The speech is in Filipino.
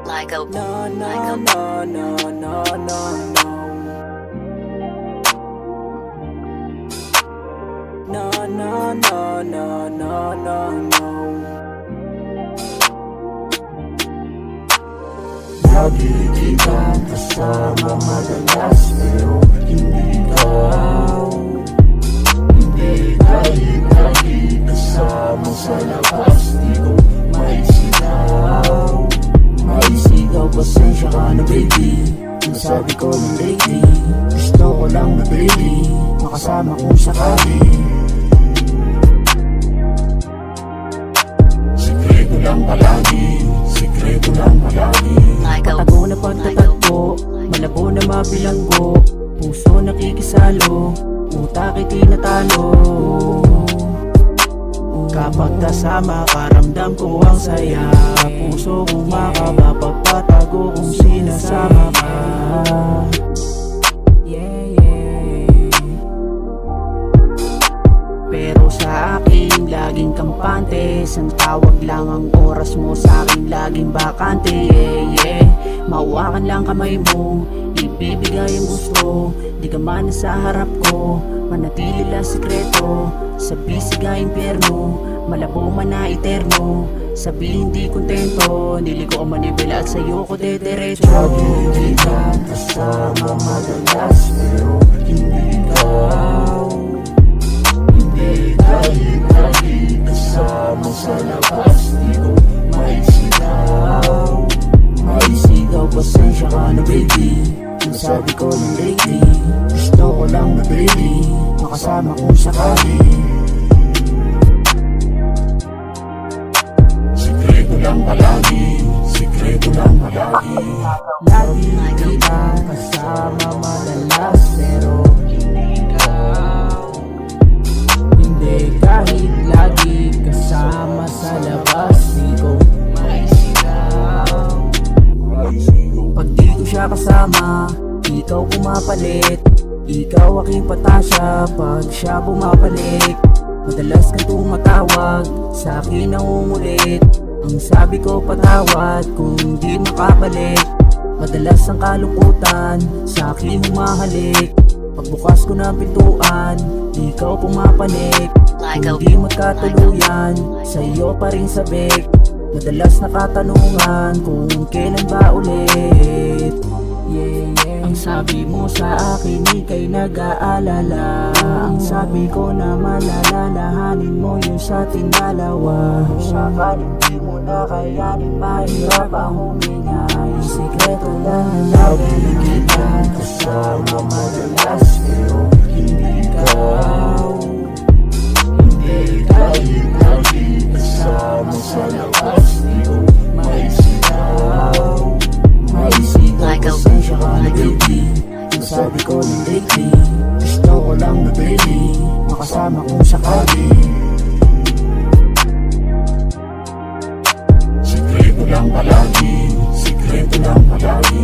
Michael. No, no, no, no, no, no, no. No, no, no, no, no, no, no. Lagi kitang kasama madalas, pero hindi ikaw. Hindi kahit lagi kasama sa labas, di ko maisigaw. Maisigaw, pasensya ka na baby. Ang sabi ko ng lately, gusto ko lang na baby makasama kung sakali. Sikreto lang palagi, sikreto lang palagi. Patago na pagtatagpo, malabo na mabilanggo, puso nakikisalo, utak itinatalo. Kapag kasama karamdam ko ang saya, puso kong makaba pagpatago kung sinasama ka. Pero sa akin, laging kampante. Isang tawag lang ang oras mo sa akin, laging bakante. Mahawakan lang kamay mo, ibibigay ang gusto. Di ka man sa harap ko, manatili lang sikreto. Sa bisiga impyerno, malabo man na eterno. Sabihin di kontento, niliko ang manibela at sa'yo ko dederecho. Lagi kitang kasama madalas, pero hindi ikaw. Hindi kahit lagi kasama sa labas, di ko maisigaw. Maisigaw, pasensya ka na baby. Ang sabi ko ng lately, gusto ko lang na baby makasama kung sakali. Sikreto lang palagi, sikreto lang palagi. Lagi kita kasama madalas, pero hindi ikaw. Hindi kahit lagi kasama sa labas, di ko maisigaw. Pag di ko siya kasama, ikaw pumapalit. Ikaw aking patasya pag siya bumabalik. Madalas kang tumatawag, sa akin nangungulit. Ang sabi ko patawad kung di makabalik. Madalas ang kalungkutan, sa akin humahalik. Pagbukas ko ng pintuan, ikaw pumapanik. Kung di magkatuluyan, sa iyo pa rin sabik. Madalas nakatanungan kung kailan ba ulit. Ang sabi mo sa akin ika'y nag-aalala. Ang sabi ko naman alalahanin mo yung sa ating dalawa. Kung sakaling di mo na kayanin, mahirap ang huminga. Yung sikreto lang na Lagi kitang kasama madalas, pero hindi ikaw. Hindi kahit lagi kasama sa labas, di ko maisigaw. Maisigaw, pasensya ka na baby. Ang sabi ko ng lately, gusto ko lang na baby makasama kung sakali. Sikreto lang palagi, sikreto lang palagi.